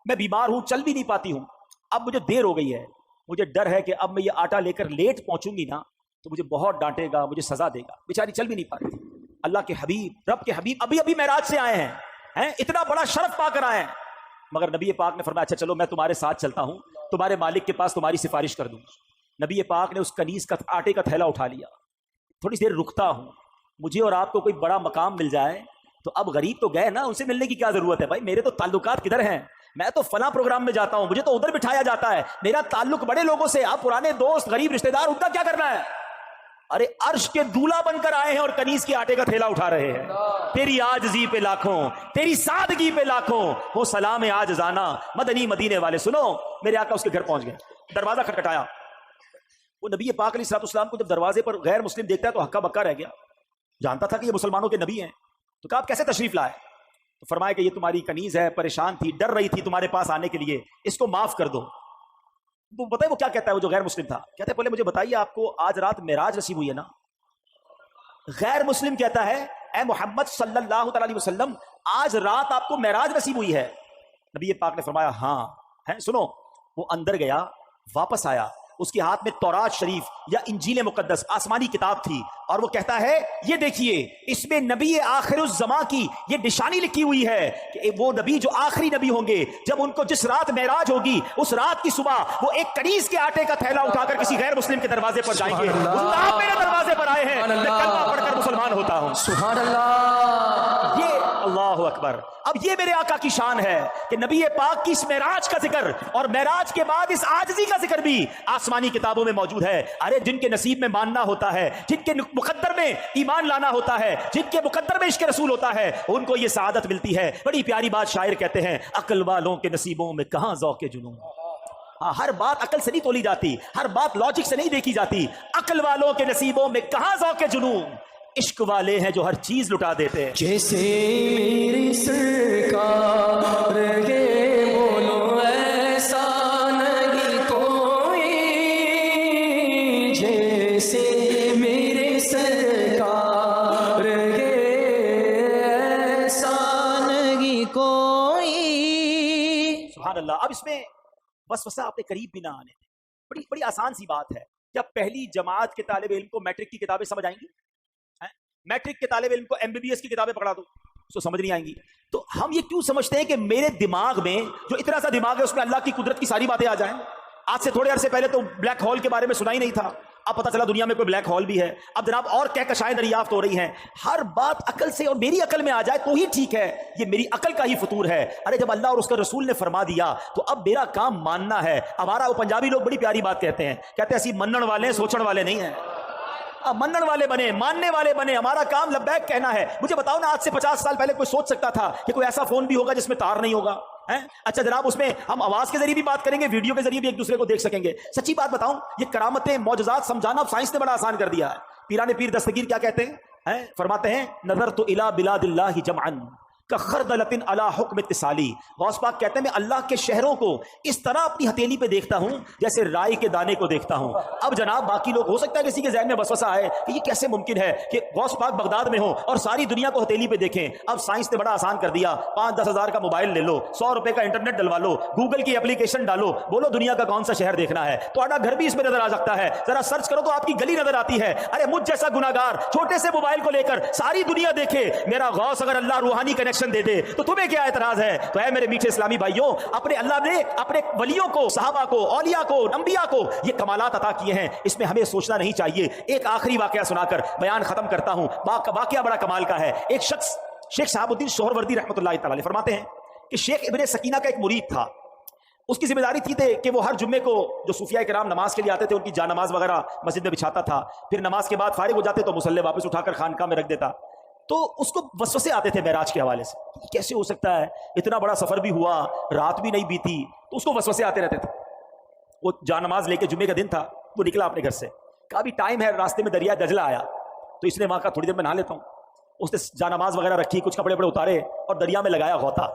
میں بیمار ہوں، چل بھی نہیں پاتی ہوں، اب مجھے دیر ہو گئی ہے، مجھے ڈر ہے کہ اب میں یہ آٹا لے کر لیٹ پہنچوں گی نا تو مجھے بہت ڈانٹے گا، مجھے سزا دے گا. بیچاری چل بھی نہیں پا رہی تھی. اللہ کے حبیب، رب کے حبیب ابھی ابھی معراج سے آئے ہیں، اتنا بڑا شرف پا کر آئے ہیں، مگر نبی پاک نے فرمایا اچھا چلو میں تمہارے ساتھ چلتا ہوں، تمہارے مالک کے پاس تمہاری سفارش کر دوں. نبی پاک نے اس کنیز کا آٹے کا تھیلا اٹھا لیا. تھوڑی دیر رکتا ہوں، مجھے اور آپ کو کوئی بڑا مقام مل جائے تو اب غریب تو گئے نا، ان سے ملنے کی کیا ضرورت ہے؟ بھائی میرے تو تعلقات کدھر ہیں، میں تو فلاں پروگرام میں جاتا ہوں، مجھے تو ادھر بٹھایا جاتا ہے، میرا تعلق بڑے لوگوں سے. آپ پرانے دوست، غریب رشتہ دار، ان کا کیا کرنا ہے؟ ارے عرش کے دولہا بن کر آئے ہیں اور کنیز کے آٹے کا تھیلا اٹھا رہے ہیں. تیری عاجزی پہ لاکھوں، تیری سادگی پہ لاکھوں، وہ سلام عاجزانہ مدنی مدینے والے. سنو، میرے آقا اس کے گھر پہنچ گئے، دروازہ کھٹکھٹایا. وہ نبی پاک علیہ السلام کو جب دروازے پر غیر مسلم دیکھتا ہے تو ہکا بکا رہ گیا. جانتا تھا کہ یہ مسلمانوں کے نبی ہیں. تو کہا آپ کیسے تشریف لائے؟ تو فرمایا کہ یہ تمہاری کنیز ہے، پریشان تھی، ڈر رہی تھی تمہارے پاس آنے کے لیے، اس کو معاف کر دو. تو بتائیے وہ کیا کہتا ہے، وہ جو غیر مسلم تھا کہتا ہے پہلے مجھے بتائیے آپ کو آج رات معراج نصیب ہوئی ہے نا؟ غیر مسلم کہتا ہے اے محمد صلی اللہ تعالی وسلم آج رات آپ کو معراج نصیب ہوئی ہے؟ نبی پاک نے فرمایا ہاں ہے. سنو، وہ اندر گیا، واپس آیا، اس کے ہاتھ میں تورات شریف یا انجیل مقدس آسمانی کتاب تھی اور وہ کہتا ہے یہ دیکھیے اس میں نبی آخر الزمان کی یہ نشانی لکھی ہوئی ہے کہ وہ نبی جو آخری نبی ہوں گے جب ان کو جس رات معراج ہوگی اس رات کی صبح وہ ایک کنیز کے آٹے کا تھیلا اٹھا کر کسی غیر مسلم کے دروازے پر جائیں گے. آپ میرے دروازے پر آئے ہیں، میں کلمہ پڑھ کر مسلمان ہوتا ہوں. سبحان اللہ. یہ اللہ اکبر. اب یہ میرے آقا کی شان ہے کہ نبی پاک کی اس معراج کا ذکر اور معراج کے بعد اس عاجزی کا ذکر بھی آسمانی کتابوں میں موجود ہے. ارے جن کے نصیب میں ماننا ہوتا ہے، جن کے مقدر میں ایمان لانا ہوتا ہے، جن کے مقدر میں عشق رسول ہوتا ہے، ان کو یہ سعادت ملتی ہے. بڑی پیاری بات شاعر کہتے ہیں، عقل والوں کے نصیبوں میں کہاں ذوق جنون. ہر بات عقل سے نہیں تولی جاتی، ہر بات لاجک سے نہیں دیکھی جاتی. عقل والوں کے نصیبوں میں کہاں ذوق جنون. عشق والے ہیں جو ہر چیز لٹا دیتے ہیں. جیسے میری سرکار کے بولو ایسا نہیں کوئی، جیسے میرے سرکار کے ایسا نہیں کوئی. سبحان اللہ. اب اس میں وسوسہ اپنے قریب بھی نہ آنے دیں. بڑی آسان سی بات ہے. کیا پہلی جماعت کے طالب علم کو میٹرک کی کتابیں سمجھ آئیں گی؟ میٹرک کے طالب علم کو MBBS کی کتابیں پکڑا دو اس کو سمجھ نہیں آئیں گی. تو ہم یہ کیوں سمجھتے ہیں کہ میرے دماغ میں جو اتنا سا دماغ ہے اس میں اللہ کی قدرت کی ساری باتیں آ جائیں؟ آج سے تھوڑے عرصے پہلے تو بلیک ہول کے بارے میں سنا ہی نہیں تھا، اب پتہ چلا دنیا میں کوئی بلیک ہول بھی ہے، اب جناب اور کہکشائیں دریافت ہو رہی ہیں. ہر بات عقل سے اور میری عقل میں آ جائے تو ہی ٹھیک ہے. یہ میری عقل کا ہی فطور ہے. ارے جب اللہ اور اس کے رسول نے فرما دیا تو اب میرا کام ماننا ہے. ہمارا وہ پنجابی لوگ بڑی پیاری بات کہتے ہیں اسی منن والے سوچن والے نہیں ہیں. منن والے بنے، ماننے والے بنے. ہمارا کام لبیک کہنا ہے. مجھے بتاؤ نا، آج سے 50 سال پہلے کوئی سوچ سکتا تھا کہ کوئی ایسا فون بھی ہوگا جس میں تار نہیں ہوگا؟ اچھا جناب، اس میں ہم آواز کے ذریعے بھی بات کریں گے، ویڈیو کے ذریعے بھی ایک دوسرے کو دیکھ سکیں گے. سچی بات بتاؤں، یہ کرامتیں معجزات سمجھانا اب سائنس نے بڑا آسان کر دیا ہے. پیران پیر دستگیر کیا کہتے ہیں؟ فرماتے ہیں نظرت الی بلاد اللہ جمعا کخردلۃ علی حکم اتصالی. غوث پاک کہتے ہیں میں اللہ کے شہروں کو اس طرح اپنی ہتھیلی پہ دیکھتا ہوں جیسے رائی کے دانے کو دیکھتا ہوں. اب جناب باقی لوگ، ہو سکتا ہے کسی کے ذہن میں وسوسہ آئے کہ یہ کیسے ممکن ہے کہ غوث پاک بغداد میں ہوں اور ساری دنیا کو ہتھیلی پہ دیکھیں. اب سائنس نے بڑا آسان کر دیا. 5-10 ہزار کا موبائل لے لو، 100 روپے کا انٹرنیٹ ڈلوا لو، گوگل کی اپلیکیشن ڈالو، بولو دنیا کا کون سا شہر دیکھنا ہے، تمہارا گھر بھی اس میں نظر آ سکتا ہے. ذرا سرچ کرو تو آپ کی گلی نظر آتی ہے. ارے مجھ جیسا گناہگار چھوٹے سے موبائل کو لے کر ساری دنیا دیکھے. میرا غوث اگر اللہ روحانی کنیکشن دے دے تو تمہیں کیا اعتراض ہے؟ تو اے میرے میٹھے اسلامی بھائیوں، اپنے اللہ نے اپنے ولیوں کو، صحابہ کو، اولیاء کو، انبیاء کو یہ کمالات عطا کیے ہیں. اس میں ہمیں سوچنا نہیں چاہیے. ایک آخری واقعہ سنا کر بیان ختم کرتا ہوں. واقعہ بڑا کمال کا ہے. ایک شخص شیخ شہاب الدین سہروردی رحمۃ اللہ تعالی فرماتے ہیں کہ شیخ ابن سکینہ کا ایک مرید تھا. اس کی ذمہ داری تھی کہ وہ ہر جمعے کو جو صوفیاء کرام نماز کے لیے آتے تھے ان کی جا نماز وغیرہ مسجد میں بچھاتا تھا. پھر نماز کے بعد فارغ ہو جاتے تو مصلی واپس اٹھا کر خانقاہ میں رکھ دیتا. تو اس کو وسوسے آتے تھے معراج کے حوالے سے. کیسے ہو سکتا ہے، اتنا بڑا سفر بھی ہوا، رات بھی نہیں بیتی، تو اس کو وسوسے آتے رہتے تھے. وہ جا نماز لے کے، جمعے کا دن تھا، وہ نکلا اپنے گھر سے. کہا بھی ٹائم ہے، راستے میں دریا دجلہ آیا تو اس نے وہاں کا تھوڑی دیر میں نہا لیتا ہوں. اس نے جا نماز وغیرہ رکھی، کچھ کپڑے وپڑے اتارے اور دریا میں لگایا غوطہ.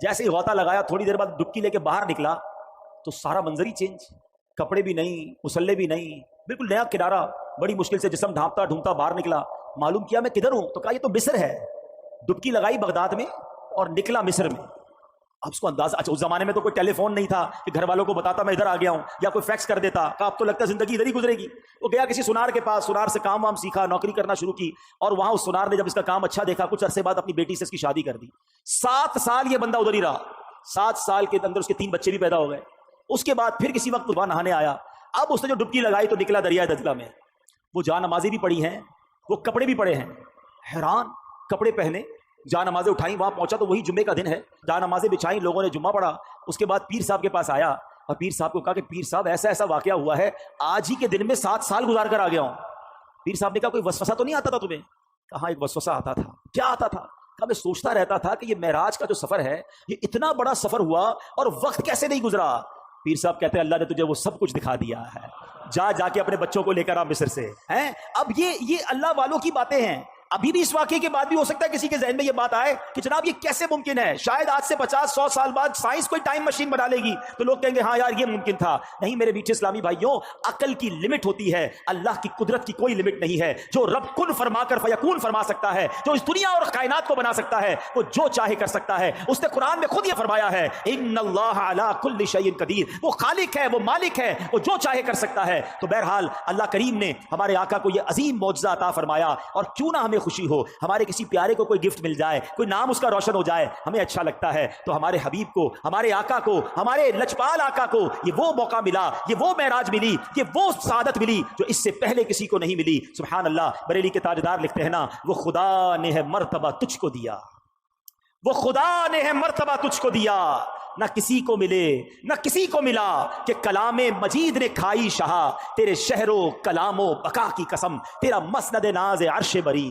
جیسے ہی غوطہ لگایا تھوڑی دیر بعد ڈبکی لے کے باہر نکلا تو سارا منظر ہی چینج. کپڑے بھی نہیں، مسلے بھی نہیں، بالکل نیا کنارہ. بڑی مشکل سے جسم ڈھانپتا ڈھونڈتا باہر نکلا. معلوم کیا میں کدھر ہوں؟ تو کہا یہ تو مصر ہے. ڈبکی لگائی بغداد میں اور نکلا مصر میں. اب اس کو اندازہ، اچھا اس زمانے میں تو کوئی ٹیلی فون نہیں تھا کہ گھر والوں کو بتاتا میں ادھر آ گیا ہوں، یا کوئی فیکس کر دیتا. کہا اب تو لگتا ہے زندگی ادھر ہی گزرے گی. وہ گیا کسی سونار کے پاس، سونار سے کام وام سیکھا، نوکری کرنا شروع کی. اور وہاں اس سونار نے جب اس کا کام اچھا دیکھا، کچھ عرصے بعد اپنی بیٹی سے اس کی شادی کر دی. 7 سال یہ بندہ ادھر ہی رہا. 7 سال کے اندر اس کے 3 بچے بھی پیدا ہو گئے. اس کے بعد پھر کسی وقت وہاں نہانے آیا. اب اس نے جو ڈبکی لگائی تو نکلا دریا دجلہ میں. وہ جا نمازیں بھی پڑھی ہیں، وہ کپڑے بھی پڑے ہیں. حیران، کپڑے پہنے، جا نمازیں اٹھائیں. وہاں پہنچا تو وہی جمعے کا دن ہے. جا نمازیں بچھائیں، لوگوں نے جمعہ پڑھا. اس کے بعد پیر صاحب کے پاس آیا اور پیر صاحب کو کہا کہ پیر صاحب ایسا ایسا واقعہ ہوا ہے، آج ہی کے دن میں 7 سال گزار کر آ گیا ہوں. پیر صاحب نے کہا کوئی وسوسہ تو نہیں آتا تھا تمہیں؟ کہا ایک وسوسہ آتا تھا. کیا آتا تھا؟ کہا میں سوچتا رہتا تھا کہ یہ معراج کا جو سفر ہے یہ اتنا بڑا سفر ہوا اور وقت کیسے نہیں گزرا. پیر صاحب کہتے ہیں اللہ نے تجھے وہ سب کچھ دکھا دیا ہے. جا کے اپنے بچوں کو لے کر آ مصر سے. اب یہ اللہ والوں کی باتیں ہیں. ابھی بھی اس واقعے کے بعد بھی ہو سکتا ہے کسی کے ذہن میں یہ بات آئے کہ جناب یہ کیسے ممکن ہے. شاید آج سے 50-100 سال بعد سائنس کوئی ٹائم مشین بنا لے گی تو لوگ کہیں گے ہاں یار یہ ممکن تھا. نہیں میرے میٹھے اسلامی بھائیوں، عقل کی لمٹ ہوتی ہے، اللہ کی قدرت کی کوئی لمٹ نہیں ہے. جو رب کن فرما کر فیکون فرما سکتا ہے، جو اس دنیا اور کائنات کو بنا سکتا ہے، وہ جو چاہے کر سکتا ہے. اس نے قرآن میں خود یہ فرمایا ہے ان اللہ علی کل شیء قدیر. وہ خالق ہے، وہ مالک ہے، وہ جو چاہے کر سکتا ہے. تو بہرحال اللہ کریم نے ہمارے آقا کو یہ عظیم معجزہ عطا فرمایا. اور کیوں نہ ہمیں خوشی ہو، ہمارے کسی پیارے کو کوئی گفٹ مل جائے، کوئی نام اس کا روشن ہو جائے، ہمیں اچھا لگتا ہے. تو ہمارے حبیب کو، ہمارے آقا کو، ہمارے لجپال آقا کو یہ وہ موقع ملا، یہ وہ معراج ملی، یہ وہ سعادت ملی جو اس سے پہلے کسی کو نہیں ملی. سبحان اللہ. بریلی کے تاجدار لکھتے ہیں نا، وہ خدا نے ہے مرتبہ تجھ کو دیا، وہ خدا نے ہے مرتبہ تجھ کو دیا، نہ کسی کو ملے نہ کسی کو ملا کہ کلام مجید نے کھائی شہا. تیرے شہر و کلام و بقا کی قسم، تیرا مسند ناز عرش بری،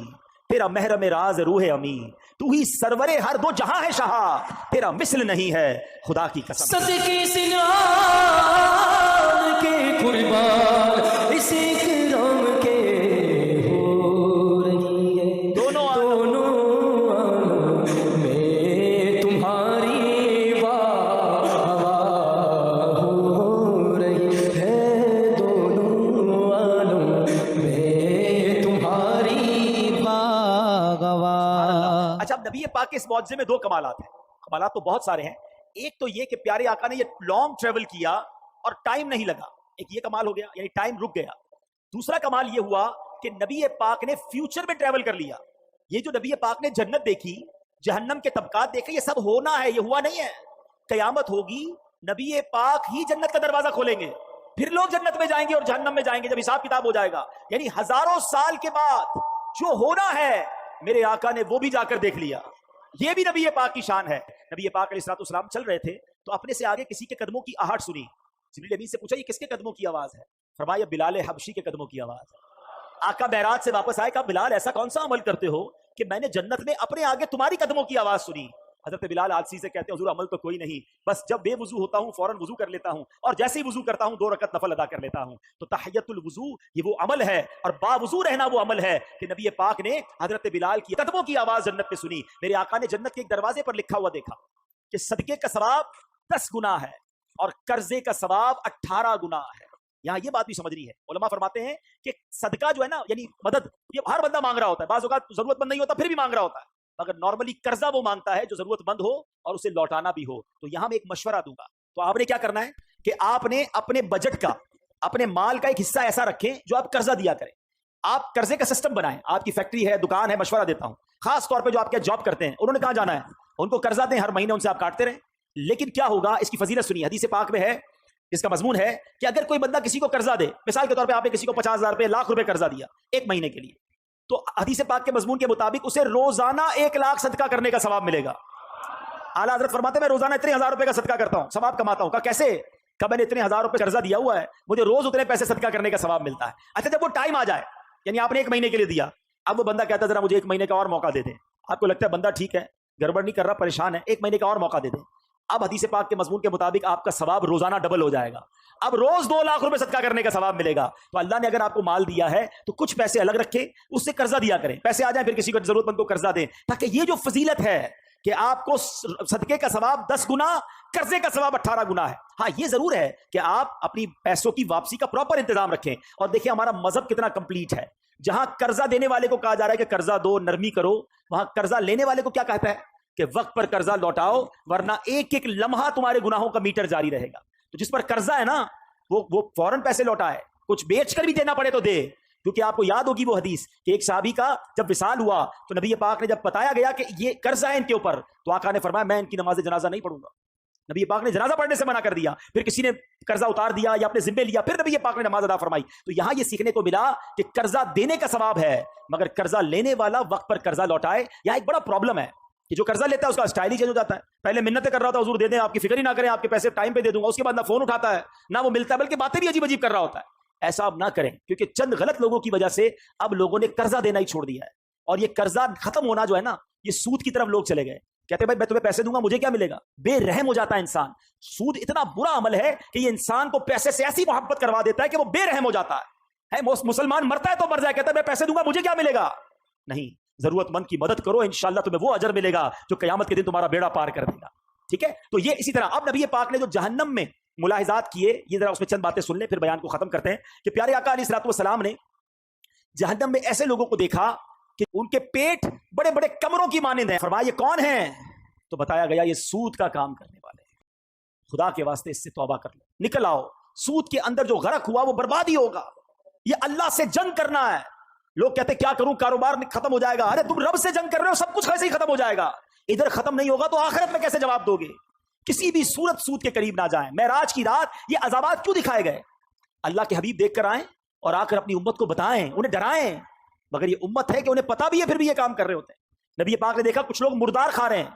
تیرا محرم راز روح امی، تو ہی سرور ہر دو جہاں ہے شہا، تیرا مثل نہیں ہے خدا کی قسم. صدقے سنان کے قربان اس اکرام کے ہو رہی ہے دونوں میں تمہاری واہ ہو رہی ہے، دونوں عالم میں تمہاری واہ. اچھا اب نبی پاک کے اس معجزے میں 2 کمالات ہیں. کمالات تو بہت سارے ہیں. ایک تو یہ کہ پیارے آقا نے یہ لانگ ٹریول کیا اور ٹائم نہیں لگا، ایک یہ کمال ہو گیا، یعنی ٹائم رک گیا. دوسرا کمال یہ ہوا کہ نبی پاک نے فیوچر میں ٹریول کر لیا. یہ جو نبی پاک نے جنت دیکھی، جہنم کے طبقات دیکھے، یہ سب ہونا ہے، یہ ہوا نہیں ہے. قیامت ہوگی، نبی پاک ہی جنت کا دروازہ کھولیں گے. پھر لوگ جنت میں جائیں گے اور جہنم میں جائیں گے جب حساب کتاب ہو جائے گا. یعنی ہزاروں سال کے بعد جو ہونا ہے میرے آقا نے وہ بھی جا کر دیکھ لیا. یہ بھی نبی پاک کی شان ہے. نبی پاک علیہ الصلوۃ والسلام چل رہے تھے تو اپنے سے آگے کسی کے قدموں کی آہٹ سنی. جبریل امین سے پوچھا یہ کس کے قدموں کی آواز ہے؟ فرمایا بلال حبشی کے قدموں کی آواز ہے. آقا معراج سے واپس آئے, کہا بلال ایسا کون سا عمل کرتے ہو کہ میں نے جنت میں اپنے آگے تمہاری قدموں کی آواز سنی؟ حضرت بلال آلسی سے کہتے ہیں حضور عمل تو کوئی نہیں, بس جب بے وضو ہوتا ہوں فوراً وضو کر لیتا ہوں, اور جیسے ہی وضو کرتا ہوں 2 رکعت نفل ادا کر لیتا ہوں. تو تحیت الوضو یہ وہ عمل ہے, اور با وضو رہنا وہ عمل ہے کہ نبی پاک نے حضرت بلال کی قدموں کی آواز جنت میں سنی. میرے آقا نے جنت کے ایک دروازے پر لکھا ہوا دیکھا کہ صدقے کا ثواب 10 گنا ہے اور قرضے کا ثواب 18 گنا ہے. یہاں یہ بات بھی سمجھنی ہے. علماء فرماتے ہیں کہ صدقہ جو ہے نا, یعنی مدد, یہ ہر بندہ مانگ رہا ہوتا ہے. بعض اوقات ضرورت مند نہیں ہوتا پھر بھی مانگ رہا ہوتا ہے, مگر نارملی قرضہ وہ مانگتا ہے جو ضرورت مند ہو اور اسے لوٹانا بھی ہو. تو یہاں میں ایک مشورہ دوں گا. تو آپ نے کیا کرنا ہے کہ آپ نے اپنے بجٹ کا, اپنے مال کا ایک حصہ ایسا رکھیں جو آپ قرضہ دیا کریں. آپ قرضے کا سسٹم بنائیں. آپ کی فیکٹری ہے, دکان ہے, مشورہ دیتا ہوں خاص طور پہ جو آپ کے جاب کرتے ہیں, انہوں نے کہاں جانا ہے, ان کو قرضہ دیں, ہر مہینے ان سے آپ کاٹتے رہیں. لیکن کیا ہوگا, اس کی فضیلت سنیے. حدیث پاک میں ہے, اس کا مضمون ہے کہ اگر کوئی بندہ کسی کو قرضہ دے, مثال کے طور پہ آپ نے کسی کو 50,000 روپے, لاکھ روپے قرضہ دیا 1 مہینے کے لیے, تو حدیث پاک کے مضمون کے مطابق اسے روزانہ 1 لاکھ صدقہ کرنے کا ثواب ملے گا. اعلیٰ حضرت فرماتے ہیں میں روزانہ اتنے 1000 روپے کا صدقہ کرتا ہوں, ثواب کماتا ہوں. کہا کیسے؟ کہ میں نے اتنے 1000 روپے قرضہ دیا ہوا ہے, مجھے روز اتنے پیسے صدقہ کرنے کا ثواب ملتا ہے. اچھا جب وہ ٹائم آ جائے, یعنی آپ نے 1 مہینے کے لیے دیا, اب وہ بندہ کہتا ہے ذرا مجھے 1 مہینے کا اور موقع دے دیں. آپ کو لگتا ہے بندہ ٹھیک ہے, گڑبڑ نہیں کر رہا, پریشان ہے, 1 مہینے کا اور موقع دے دیں. اب حدیث پاک کے مضمون کے مطابق آپ کا ثواب روزانہ ڈبل ہو جائے گا. اب روز 2 لاکھ روپے صدقہ کرنے کا ثواب ملے گا. تو اللہ نے اگر آپ کو مال دیا ہے تو کچھ پیسے الگ رکھیں, اس سے قرضہ دیا کریں. پیسے آ جائیں پھر کسی کو ضرورت مند کو قرضہ دیں, تاکہ یہ جو فضیلت ہے کہ آپ کو صدقے کا ثواب 10 گنا, قرضے کا ثواب 18 گنا ہے. ہاں یہ ضرور ہے کہ آپ اپنی پیسوں کی واپسی کا پراپر انتظام رکھیں. اور دیکھیں ہمارا مذہب کتنا کمپلیٹ ہے. جہاں قرضہ دینے والے کو کہا جا رہا ہے کہ قرضہ دو, نرمی کرو, وہاں قرضہ لینے والے کو کیا کہتا ہے کہ وقت پر قرضہ لوٹاؤ, ورنہ ایک ایک لمحہ تمہارے گناہوں کا میٹر جاری رہے گا. تو جس پر قرضہ ہے نا وہ فوراً پیسے لوٹائے, کچھ بیچ کر بھی دینا پڑے تو دے. کیونکہ آپ کو یاد ہوگی وہ حدیث کہ ایک صحابی کا جب وصال ہوا تو نبی پاک نے جب بتایا گیا کہ یہ قرضہ ہے ان کے اوپر, تو آقا نے فرمایا میں ان کی نماز جنازہ نہیں پڑھوں گا. نبی پاک نے جنازہ پڑھنے سے منع کر دیا. پھر کسی نے قرضہ اتار دیا یا اپنے ذمے لیا, پھر نبی پاک نے نماز ادا فرمائی. تو یہاں یہ سیکھنے کو ملا کہ قرضہ دینے کا ثواب ہے, مگر قرضہ لینے والا وقت پر قرضہ لوٹائے. یہاں ایک بڑا پرابلم ہے کہ جو قرضہ لیتا ہے اس کا اسٹائل ہی چینج ہو جاتا ہے. پہلے منتیں کر رہا تھا حضور دے دیں, آپ کی فکر ہی نہ کریں, آپ کے پیسے ٹائم پہ دے دوں گا. اس کے بعد نہ فون اٹھاتا ہے نہ وہ ملتا ہے, بلکہ باتیں بھی عجیب عجیب کر رہا ہوتا ہے. ایسا اب نہ کریں, کیونکہ چند غلط لوگوں کی وجہ سے اب لوگوں نے قرضہ دینا ہی چھوڑ دیا ہے. اور یہ قرضہ ختم ہونا جو ہے نا, یہ سود کی طرف لوگ چلے گئے. کہتے ہیں بھائی میں تمہیں پیسے دوں گا, مجھے کیا ملے گا. بے رحم ہو جاتا ہے انسان. سود اتنا برا عمل ہے کہ یہ انسان کو پیسے سے ایسی محبت کروا دیتا ہے کہ وہ بے رحم ہو جاتا ہے. مسلمان مرتا ہے تو مر جائے, کہتا ہے میں پیسے دوں گا, مجھے کیا ملے گا. نہیں, ضرورت مند کی مدد کرو, انشاءاللہ تمہیں وہ اجر ملے گا جو قیامت کے دن تمہارا بیڑا پار کر دے گا. ٹھیک ہے. تو یہ اسی طرح اب نبی پاک نے جو جہنم میں ملاحظات کیے, یہ ذرا اس میں چند باتیں سن لیں, پھر بیان کو ختم کرتے ہیں. کہ پیارے آقا علیہ الصلوۃ والسلام نے جہنم میں ایسے لوگوں کو دیکھا کہ ان کے پیٹ بڑے بڑے کمروں کی مانند ہیں. فرمایا یہ کون ہیں؟ تو بتایا گیا یہ سود کا کام کرنے والے ہیں. خدا کے واسطے اس سے توبہ کر لو, نکل آؤ. سود کے اندر جو غرق ہوا وہ برباد ہی ہوگا. یہ اللہ سے جنگ کرنا ہے. لوگ کہتے کیا کروں, کاروبار ختم ہو جائے گا. ارے تم رب سے جنگ کر رہے ہو, سب کچھ ویسے ہی ختم ہو جائے گا. ادھر ختم نہیں ہوگا تو آخرت میں کیسے جواب دو گے. کسی بھی صورت سود کے قریب نہ جائیں. معراج کی رات یہ عذابات کیوں دکھائے گئے؟ اللہ کے حبیب دیکھ کر آئیں اور آ کر اپنی امت کو بتائیں, انہیں ڈرائیں. مگر یہ امت ہے کہ انہیں پتا بھی ہے پھر بھی یہ کام کر رہے ہوتے ہیں. نبی پاک نے دیکھا کچھ لوگ مردار کھا رہے ہیں.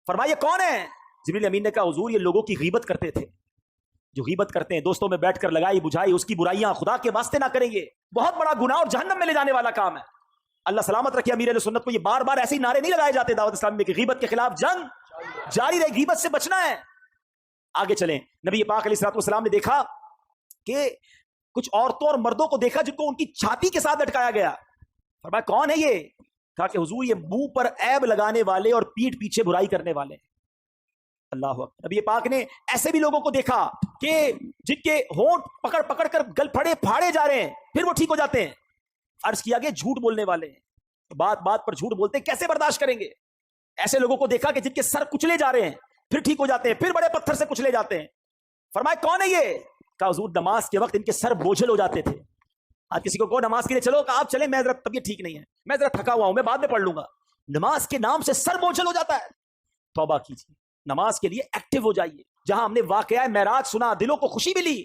فرمایا یہ کون ہے؟ جبریل امین نے کہا حضور یہ لوگوں کی غیبت کرتے تھے. جو غیبت کرتے ہیں, دوستوں میں بیٹھ کر لگائی بجھائی, اس کی برائیاں خدا کے واسطے نہ کریں. گے بہت بڑا گناہ اور جہنم میں لے جانے والا کام ہے. اللہ سلامت رکھے امیر اہل سنت کو یہ بار بار ایسے نعرے نہیں لگائے جاتے دعوت اسلامی میں کہ غیبت کے خلاف جنگ جاری رہے, غیبت سے بچنا ہے. آگے چلیں. نبی پاک علیہ الصلوۃ والسلام نے دیکھا کہ کچھ عورتوں اور مردوں کو دیکھا جن کو ان کی چھاتی کے ساتھ لٹکایا گیا. فرمایا کون ہے یہ؟ کہا کہ حضور یہ منہ پر عیب لگانے والے اور پیٹھ پیچھے برائی کرنے والے. اللہ اکبر. نبی پاک نے ایسے بھی لوگوں کو دیکھا کہ جن کے ہونٹ پکڑ پکڑ کر گل پھاڑے جا رہے ہیں, پھر وہ ٹھیک ہو جاتے ہیں. عرض کیا کہ جھوٹ بولنے والے ہیں, بات بات پر جھوٹ بولتے ہیں, کیسے برداشت کریں گے. ایسے لوگوں کو دیکھا کہ جن کے سر کچلے جا رہے ہیں, پھر ٹھیک ہو جاتے ہیں, پھر بڑے پتھر سے کچلے جاتے ہیں. فرمایا کون ہے یہ؟ کہا حضور نماز کے وقت ان کے سر بوجھل ہو جاتے تھے. آج کسی کو نماز کے لیے چلو, کہ آپ چلیں, میں ذرا طبیعت ٹھیک نہیں ہے, میں ذرا تھکا ہوا ہوں, میں بعد میں پڑھ لوں گا. نماز کے نام سے سر بوجھل ہو جاتا ہے. توبہ کیجیے, نماز کے لیے ایکٹیو ہو جائیے. جہاں ہم نے واقعہ معراج سنا, دلوں کو خوشی ملی,